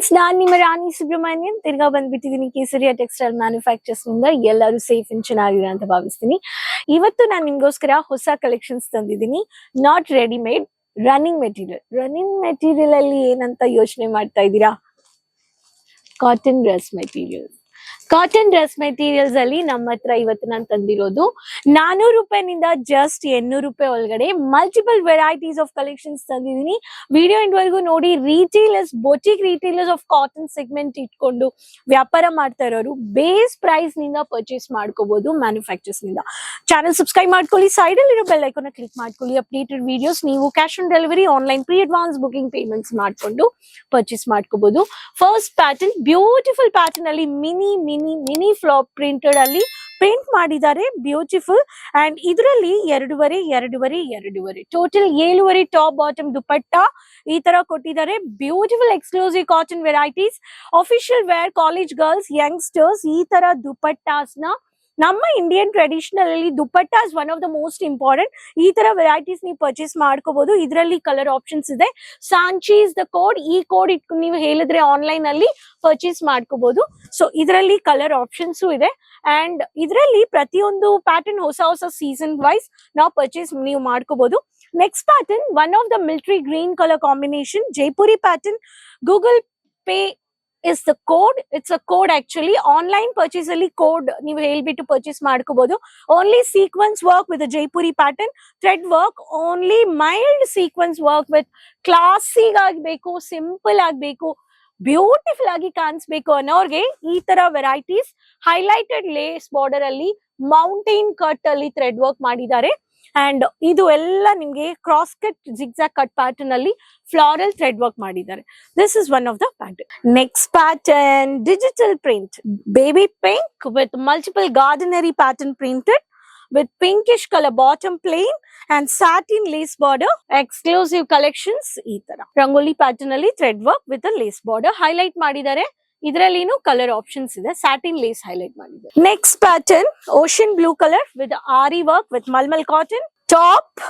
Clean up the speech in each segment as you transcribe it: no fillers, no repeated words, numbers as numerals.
Friends, ನಾನ್ ನಿಮ್ಮ ರಾಣಿ ಸುಬ್ರಹ್ಮಣ್ಯನ್ ತಿರ್ಗಾ ಬಂದ್ಬಿಟ್ಟಿದೀನಿ Kesariya textile manufacturers ನಿಂದ. ಎಲ್ಲರೂ ಸೇಫ್ ಅಂಡ್ ಚೆನ್ನಾಗಿರ ಅಂತ ಭಾವಿಸ್ತೀನಿ. ಇವತ್ತು ನಾನು ನಿಮ್ಗೋಸ್ಕರ ಹೊಸ ಕಲೆಕ್ಷನ್ಸ್ ತಂದಿದ್ದೀನಿ. ನಾಟ್ ರೆಡಿಮೇಡ್, ರನ್ನಿಂಗ್ ಮೆಟೀರಿಯಲ್ ಅಲ್ಲಿ ಏನಂತ ಯೋಚನೆ ಮಾಡ್ತಾ ಇದ್ದೀರಾ? ಕಾಟನ್ ಡ್ರೆಸ್ ಮೆಟೀರಿಯಲ್ಸ್ ಅಲ್ಲಿ ನಮ್ಮ ಹತ್ರ ಇವತ್ತು ನಾನು ತಂದಿರೋದು 400 ರೂಪಾಯಿನಿಂದ ಜಸ್ಟ್ 800 ರೂಪಾಯಿ ಒಳಗಡೆ ಮಲ್ಟಿಪಲ್ ವೆರೈಟೀಸ್ ಆಫ್ ಕಲೆಕ್ಷನ್ಸ್ ತಂದಿದ್ದೀನಿ. ವಿಡಿಯೋ ಇಂಡ್ವರೆಗೂ ನೋಡಿ. Boutique retailers of cotton segment ಇಟ್ಕೊಂಡು ವ್ಯಾಪಾರ ಮಾಡ್ತಾ ಇರೋರು ಬೇಸ್ ಪ್ರೈಸ್ ನಿಂದ ಪರ್ಚೇಸ್ ಮಾಡ್ಕೋಬಹುದು ಮ್ಯಾನುಫ್ಯಾಕ್ಚರ್ಸ್ ನಿಂದ. ಚಾನಲ್ ಸಬ್ಸ್ಕ್ರೈಬ್ ಮಾಡ್ಕೊಳ್ಳಿ, ಸೈಡ್ ಅಲ್ಲಿರೋ ಬೆಲ್ ಐಕಾನ್ ಕ್ಲಿಕ್ ಮಾಡ್ಕೊಳ್ಳಿ. ಅಪ್ಡೇಟೆಡ್ ವಿಡಿಯೋಸ್ ನೀವು cash on delivery, online pre advance booking payments ಮಾಡ್ಕೊಂಡು ಪರ್ಚೇಸ್ ಮಾಡ್ಕೋಬಹುದು. ಫಸ್ಟ್ ಪ್ಯಾಟರ್ನ್, ಬ್ಯೂಟಿಫುಲ್ ಪ್ಯಾಟರ್ನ್ ಅಲ್ಲಿ ಮಿನಿ ಫ್ಲಾಪ್ ಪ್ರಿಂಟೆಡ್ ಅಲ್ಲಿ ಪೇಂಟ್ ಮಾಡಿದ್ದಾರೆ. ಬ್ಯೂಟಿಫುಲ್. ಅಂಡ್ ಇದರಲ್ಲಿ ಎರಡೂವರೆ ಟೋಟಲ್ 7 ಟಾಪ್ ಬಾಟಮ್ ದುಪಟ್ಟ ಈ ತರ ಕೊಟ್ಟಿದ್ದಾರೆ. Beautiful exclusive cotton varieties, official wear, college girls, youngsters ಈ ತರ ದುಪಟ್ಟಾಸ್ ನ ನಮ್ಮ ಇಂಡಿಯನ್ ಟ್ರೆಡಿಷನಲ್ ಅಲ್ಲಿ dupattas one of the most important. ಈ ತರ ವೆರೈಟೀಸ್ ನೀವು ಪರ್ಚೇಸ್ ಮಾಡ್ಕೋಬಹುದು. ಇದರಲ್ಲಿ ಕಲರ್ ಆಪ್ಷನ್ಸ್ ಇದೆ. Sanchi is the code. ಈ ಕೋಡ್ ಇಟ್ಕೊಂಡು ನೀವು ಹೇಳಿದ್ರೆ ಆನ್ಲೈನ್ ಅಲ್ಲಿ ಪರ್ಚೇಸ್ ಮಾಡ್ಕೋಬಹುದು. ಸೊ ಇದರಲ್ಲಿ ಕಲರ್ ಆಪ್ಷನ್ಸ್ ಇದೆ. ಅಂಡ್ ಇದರಲ್ಲಿ ಪ್ರತಿಯೊಂದು ಪ್ಯಾಟರ್ನ್ ಹೊಸ ಸೀಸನ್ ವೈಸ್ ನಾವು ಪರ್ಚೇಸ್ ನೀವು ಮಾಡ್ಕೋಬಹುದು. Next pattern, one of the military green colour combination, Jaipuri pattern. Google pay is the code. It's a code actually. Online purchase ಅಲ್ಲಿ code ನೀವು ಹೇಳ್ಬಿಟ್ಟು ಪರ್ಚೇಸ್ ಮಾಡ್ಕೋಬಹುದು. Only sequence work with the Jaipuri pattern, thread work, only mild sequence work with classy ಆಗಬೇಕು, simple ಆಗಬೇಕು, beautiful ಆಗಿ ಕಾಣಿಸ್ಬೇಕು ಅನ್ನೋರ್ಗೆ ಈ ತರ ವೆರೈಟೀಸ್. ಹೈಲೈಟೆಡ್ ಲೇಸ್ ಬಾರ್ಡರ್ ಅಲ್ಲಿ ಮೌಂಟೇನ್ ಕಟ್ ಅಲ್ಲಿ ಥ್ರೆಡ್ ವರ್ಕ್ ಮಾಡಿದ್ದಾರೆ. ಅಂಡ್ ಇದು ಎಲ್ಲ ನಿಮ್ಗೆ cross cut zigzag cut pattern ಅಲ್ಲಿ ಫ್ಲಾರಲ್ ಥ್ರೆಡ್ ವರ್ಕ್ ಮಾಡಿದ್ದಾರೆ. This is one of the pattern. Next pattern, digital print, baby pink with multiple gardenery pattern printed with pinkish color bottom plain and satin lace border. Exclusive collections ಈ ತರ rangoli pattern ಅಲ್ಲಿ thread work with lace border highlight ಮಾಡಿದ್ದಾರೆ. ಇದರಲ್ಲಿನೂ colour options ಇದೆ. Satin lace highlight ಮಾಡಿದ್ದಾರೆ. Next pattern, ocean blue colour with aari work with malmal cotton. Top,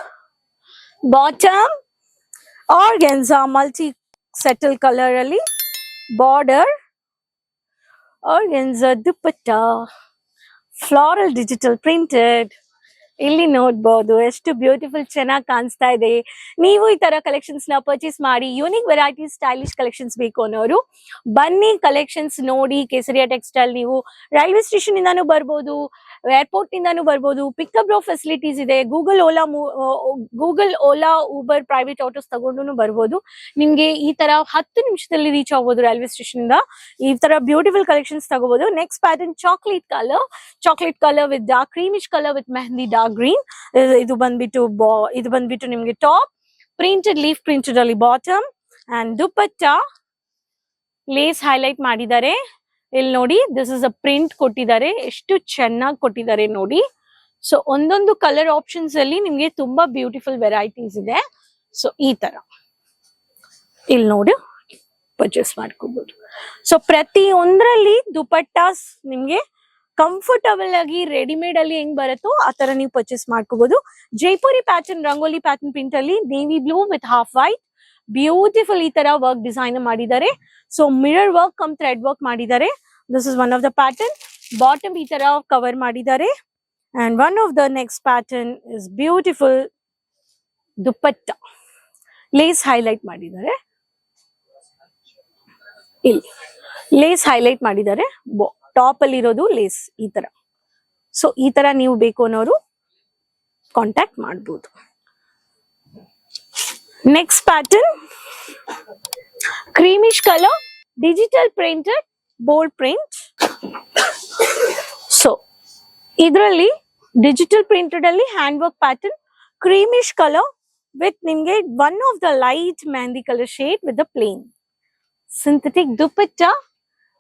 bottom, organza multi settle colour ಅಲ್ಲಿ border, organza dupatta, floral digital printed. ಇಲ್ಲಿ ನೋಡ್ಬೋದು ಎಷ್ಟು beautiful ಚೆನ್ನಾಗಿ ಕಾಣಿಸ್ತಾ ಇದೆ. ನೀವು ಈ ತರ ಕಲೆಕ್ಷನ್ಸ್ ನ ಪರ್ಚೇಸ್ ಮಾಡಿ. ಯೂನಿಕ್ ವೆರೈಟೀಸ್, ಸ್ಟೈಲಿಶ್ ಕಲೆಕ್ಷನ್ಸ್ ಬೇಕು ಅನ್ನೋರು ಬನ್ನಿ, ಕಲೆಕ್ಷನ್ಸ್ ನೋಡಿ. ಕೇಸರಿಯಾ ಟೆಕ್ಸ್ಟೈಲ್ ನೀವು ರೈಲ್ವೆ ಸ್ಟೇಷನ್ ಇಂದಾನು ಬರ್ಬೋದು, ಏರ್ಪೋರ್ಟ್ ನಿಂದಾನು ಬರ್ಬೋದು. ಪಿಕಪ್ ಡ್ರಾಪ್ ಫೆಸಿಲಿಟೀಸ್ ಇದೆ. Google Ola Uber private autos ತಗೊಂಡು ಬರ್ಬೋದು. ನಿಮ್ಗೆ ಈ ತರ 10 ನಿಮಿಷದಲ್ಲಿ ರೀಚ್ ಆಗ್ಬೋದು ರೈಲ್ವೆ ಸ್ಟೇಷನ್ ಇಂದ. ಈ ತರ ಬ್ಯೂಟಿಫುಲ್ ಕಲೆಕ್ಷನ್ಸ್ ತಗೋಬಹುದು. Next pattern, chocolate colour with dark creamish colour with mehndi dark green. ಇದು ಬಂದ್ಬಿಟ್ಟು ನಿಮ್ಗೆ ಟಾಪ್, ಪ್ರಿಂಟೆಡ್ ಲೀಫ್ ಪ್ರಿಂಟೆಡ್ ಅಲ್ಲಿ bottom, and dupatta lace highlight ಮಾಡಿದ್ದಾರೆ. ಇಲ್ಲಿ ನೋಡಿ, ದಿಸ್ ಇಸ್ ಅ ಪ್ರಿಂಟ್ ಕೊಟ್ಟಿದ್ದಾರೆ. ಎಷ್ಟು ಚೆನ್ನಾಗಿ ಕೊಟ್ಟಿದ್ದಾರೆ ನೋಡಿ. ಸೊ ಒಂದೊಂದು ಕಲರ್ ಆಪ್ಷನ್ಸ್ ಅಲ್ಲಿ ನಿಮ್ಗೆ ತುಂಬಾ ಬ್ಯೂಟಿಫುಲ್ ವೆರೈಟೀಸ್ ಇದೆ. ಸೊ ಈ ತರ ಇಲ್ಲಿ ನೋಡಿ ಪರ್ಚೇಸ್ ಮಾಡ್ಕೋಬಹುದು. ಸೊ ಪ್ರತಿಯೊಂದರಲ್ಲಿ ದುಪಟ್ಟಾಸ್ ನಿಮ್ಗೆ ಕಂಫರ್ಟಬಲ್ ಆಗಿ ರೆಡಿಮೇಡ್ ಅಲ್ಲಿ ಹೆಂಗ್ ಬರುತ್ತೋ ಆ ತರ ನೀವು ಪರ್ಚೇಸ್ ಮಾಡ್ಕೋಬಹುದು. Jaipuri pattern, rangoli pattern print ಅಲ್ಲಿ navy blue with half white, beautiful ಈ ತರ ವರ್ಕ್ ಡಿಸೈನ್ ಮಾಡಿದ್ದಾರೆ. So mirror work cum thread work ಮಾಡಿದ್ದಾರೆ. This is one of the pattern. Bottom ಈ ತರ ಕವರ್ ಮಾಡಿದ್ದಾರೆ. And one of the next pattern is beautiful dupatta, lace highlight ಮಾಡಿದ್ದಾರೆ. ಇಲ್ಲಿ lace highlight ಮಾಡಿದ್ದಾರೆ. ಟಾಪ್ ಅಲ್ಲಿ ಇರೋದು ಲೇಸ್ ಈ ತರ. ಸೊ ಈ ತರ ನೀವು ಬೇಕು ಅನ್ನೋರು ಕಾಂಟ್ಯಾಕ್ಟ್ ಮಾಡಬಹುದು. Next pattern, creamish colour, digital printed bold print. So ಇದರಲ್ಲಿ ಡಿಜಿಟಲ್ ಪ್ರಿಂಟೆಡ್ ಅಲ್ಲಿ hand work pattern, creamish colour with ನಿಮ್ಗೆ one of the light mehndi colour shade with the plain synthetic dupatta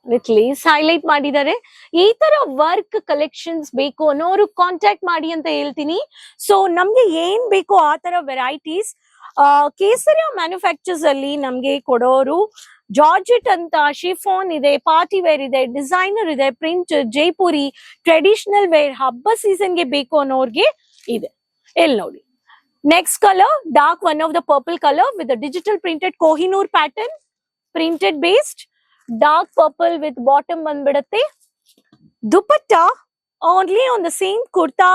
with lace highlight ಮಾಡಿದ್ದಾರೆ. ಈ ತರ work collections ಬೇಕು ಅನ್ನೋರು contact ಮಾಡಿ ಅಂತ ಹೇಳ್ತೀನಿ. ಸೊ ನಮ್ಗೆ ಏನ್ ಬೇಕು ಆ ತರ ವೆರೈಟೀಸ್ ಕೇಸರಿಯಾ ಮ್ಯಾನುಫ್ಯಾಕ್ಚರ್ಸ್ ಅಲ್ಲಿ ನಮ್ಗೆ ಕೊಡೋರು. ಜಾರ್ಜೆಟ್ ಅಂತ, ಶಿಫಾನ್ ಇದೆ, ಪಾರ್ಟಿ ವೇರ್ ಇದೆ, ಡಿಸೈನರ್ ಇದೆ, ಪ್ರಿಂಟ್, ಜೈಪುರಿ, ಟ್ರೆಡಿಷನಲ್ ವೇರ್, ಹಬ್ಬ ಸೀಸನ್ಗೆ ಬೇಕು ಅನ್ನೋರ್ಗೆ ಇದೆ. ಇಲ್ಲಿ ನೋಡಿ, next colour dark, one of the purple colour with digital printed Kohinoor pattern, printed based dark purple with bottom ಬಂದ್ಬಿಡತ್ತೆ. Dupatta only on the same kurta,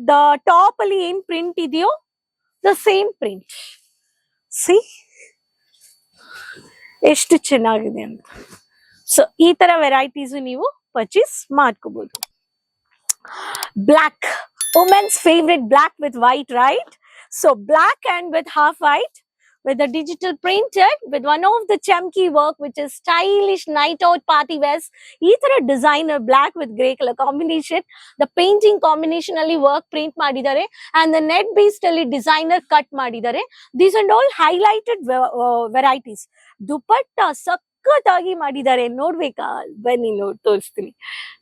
the top ಅಲ್ಲಿ ಏನ್ ಪ್ರಿಂಟ್ ಇದೆಯೋ ದ ಸೇಮ್ ಪ್ರಿಂಟ್. ಸಿ ಎಷ್ಟು ಚೆನ್ನಾಗಿದೆ ಅಂತ. ಸೊ ಈ ತರ ವೆರೈಟೀಸ್ ನೀವು ಪರ್ಚೇಸ್ ಮಾಡ್ಕೋಬಹುದು. Black, women's favourite, black with white, right? So black and with half white with the digital printed with one of the chunky work which is stylish night out party wears. Ee tara designer black with grey color combination, the painting combination alli work print madidare and the net based alli designer cut madidare. These and all highlighted varieties. Dupatta ಸಕ್ಕತ್ತಾಗಿ ಮಾಡಿದ್ದಾರೆ, ನೋಡ್ಬೇಕಾ? ಬನ್ನಿ ನೋಡಿ ತೋರಿಸ್ತೀನಿ.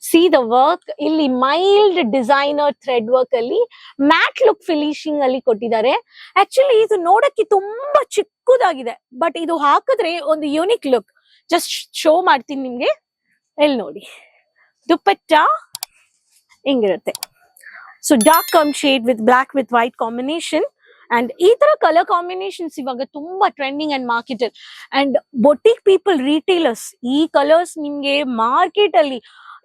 C the work, ಇಲ್ಲಿ mild designer thread work ಅಲ್ಲಿ mat look finishing ಅಲ್ಲಿ ಕೊಟ್ಟಿದ್ದಾರೆ. Actually ಇದು ನೋಡಕ್ಕೆ ತುಂಬಾ ಚಿಕ್ಕದಾಗಿದೆ, ಬಟ್ ಇದು ಹಾಕಿದ್ರೆ ಒಂದು ಯೂನಿಕ್ ಲುಕ್. ಜಸ್ಟ್ ಶೋ ಮಾಡ್ತೀನಿ ನಿಮ್ಗೆ, ಇಲ್ಲಿ ನೋಡಿ. ದುಪಟ್ಟ ಹಿಂಗಿರುತ್ತೆ. So dark cum shade with black with white combination. And ಈ ತರ ಕಲರ್ ಕಾಂಬಿನೇಷನ್ಸ್ ಇವಾಗ ತುಂಬಾ trending and marketed. And boutique people, retailers, ಈ ಕಲರ್ಸ್ ನಿಮ್ಗೆ ಮಾರ್ಕೆಟ್ ಅಲ್ಲಿ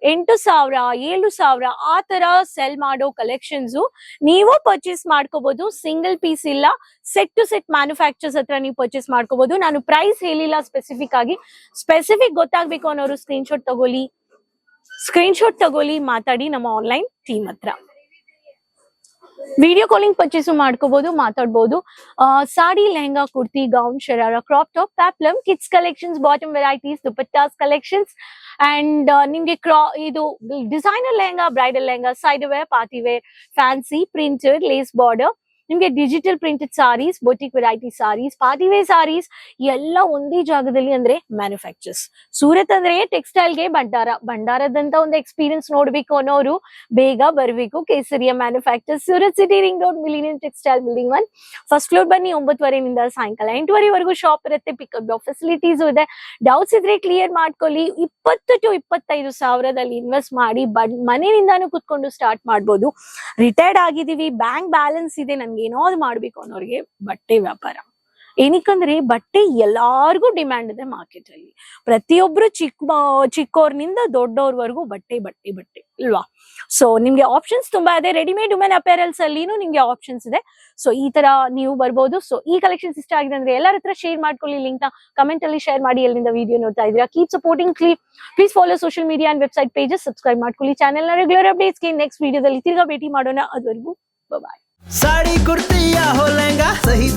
8,000 7,000 ಆ ತರ ಸೆಲ್ ಮಾಡೋ ಕಲೆಕ್ಷನ್ಸ್ ನೀವು ಪರ್ಚೇಸ್ ಮಾಡ್ಕೋಬಹುದು. ಸಿಂಗಲ್ ಪೀಸ್ ಇಲ್ಲ, ಸೆಟ್ ಟು ಸೆಟ್ ಮ್ಯಾನುಫ್ಯಾಕ್ಚರ್ಸ್ ಹತ್ರ ನೀವು ಪರ್ಚೇಸ್ ಮಾಡ್ಕೋಬಹುದು. ನಾನು ಪ್ರೈಸ್ ಹೇಳಿಲ್ಲ ಸ್ಪೆಸಿಫಿಕ್ ಆಗಿ. ಸ್ಪೆಸಿಫಿಕ್ ಗೊತ್ತಾಗ್ಬೇಕು ಅನ್ನೋರು ಸ್ಕ್ರೀನ್ಶಾಟ್ ತಗೊಳ್ಳಿ, ಮಾತಾಡಿ ನಮ್ಮ ಆನ್ಲೈನ್ ಟೀಮ್ ಹತ್ರ. ವಿಡಿಯೋ ಕಾಲಿಂಗ್ ಪರ್ಚೇಸ್ ಮಾಡ್ಕೋಬಹುದು, ಮಾತಾಡ್ಬೋದು. Sari, lehenga, kurti, gown, sharara, crop top, peplum, kids collections, bottom varieties, dupattas collections. And ನಿಮ್ಗೆ ಇದು designer lehenga, bridal lehenga, side wear, party wear, fancy, printed, lace border, ನಿಮ್ಗೆ digital printed saris, boutique variety saris, party wear saris ಎಲ್ಲ ಒಂದೇ ಜಾಗದಲ್ಲಿ, ಅಂದ್ರೆ ಮ್ಯಾನುಫ್ಯಾಕ್ಚರ್ಸ್. ಸೂರತ್ ಅಂದ್ರೆ ಟೆಕ್ಸ್ಟೈಲ್ಗೆ ಭಂಡಾರದಂತ ಒಂದು ಎಕ್ಸ್ಪೀರಿಯನ್ಸ್ ನೋಡ್ಬೇಕು ಅನ್ನೋರು ಬೇಗ ಬರ್ಬೇಕು. Kesariya manufactures, Surat city, ring road, millennium textile building 1, first floor. ಬನ್ನಿ, 9:30 ಸಾಯಂಕಾಲ 8:30 ಶಾಪ್ ಇರುತ್ತೆ. ಪಿಕಪ್ ಡ್ರಾಪ್ ಫೆಸಿಲಿಟೀಸ್ ಇದೆ. ಡೌಟ್ಸ್ ಇದ್ರೆ ಕ್ಲಿಯರ್ ಮಾಡ್ಕೊಳ್ಳಿ. 20,000 to 25,000 ಇನ್ವೆಸ್ಟ್ ಮಾಡಿ ಮನೆಯಿಂದಾನು ಕುತ್ಕೊಂಡು ಸ್ಟಾರ್ಟ್ ಮಾಡ್ಬೋದು. ರಿಟೈರ್ಡ್ ಆಗಿದೀವಿ, ಬ್ಯಾಂಕ್ ಬ್ಯಾಲೆನ್ಸ್ ಇದೆ, ನನ್ಗೆ ಏನಾದ್ರು ಮಾಡ್ಬೇಕು ಅನ್ನೋರಿಗೆ ಬಟ್ಟೆ ವ್ಯಾಪಾರ. ಏನಕ್ಕಂದ್ರೆ ಬಟ್ಟೆ ಎಲ್ಲಾರ್ಗು ಡಿಮ್ಯಾಂಡ್ ಇದೆ ಮಾರ್ಕೆಟ್ ಅಲ್ಲಿ. ಪ್ರತಿಯೊಬ್ರು ಚಿಕ್ಕವ್ರನಿಂದ ದೊಡ್ಡವ್ರವರೆಗೂ ಬಟ್ಟೆ ಅಲ್ವಾ? ಸೊ ನಿಮ್ಗೆ ಆಪ್ಷನ್ಸ್ ತುಂಬಾ ಇದೆ. ರೆಡಿಮೇಡ್ ವುಮೆನ್ ಅಪೇರಲ್ಸ್ ಅಲ್ಲಿನೂ ನಿಮ್ಗೆ ಆಪ್ಷನ್ಸ್ ಇದೆ. ಸೊ ಈ ತರ ನೀವು ಬರ್ಬೋದು. ಸೊ ಈ ಕಲೆಕ್ಷನ್ಸ್ ಇಷ್ಟ ಆಗಿದೆ ಅಂದ್ರೆ ಎಲ್ಲರ ಹತ್ರ ಶೇರ್ ಮಾಡ್ಕೊಳ್ಳಿ. ಲಿಂಕ್ ನ ಕಮೆಂಟ್ ಅಲ್ಲಿ ಶೇರ್ ಮಾಡಿ. ಎಲ್ಲಿಂದ ವಿಡಿಯೋ ನೋಡ್ತಾ ಇದೀರಾ, keep supporting. Please follow social media and website pages. Subscribe ಮಾಡ್ಕೊಳ್ಳಿ ಚಾನೆಲ್ ನ. ರೆಗ್ಯುಲರ್ ಅಪ್ಡೇಟ್ಸ್ಗೆ ನೆಕ್ಸ್ಟ್ ವಿಡಿಯೋದಲ್ಲಿ ತಿರ್ಗಾ ಭೇಟಿ ಮಾಡೋಣ. ಅದುವರೆಗೂ ಬಾಯ್. साड़ी कुर्ती या हो लहंगा, सही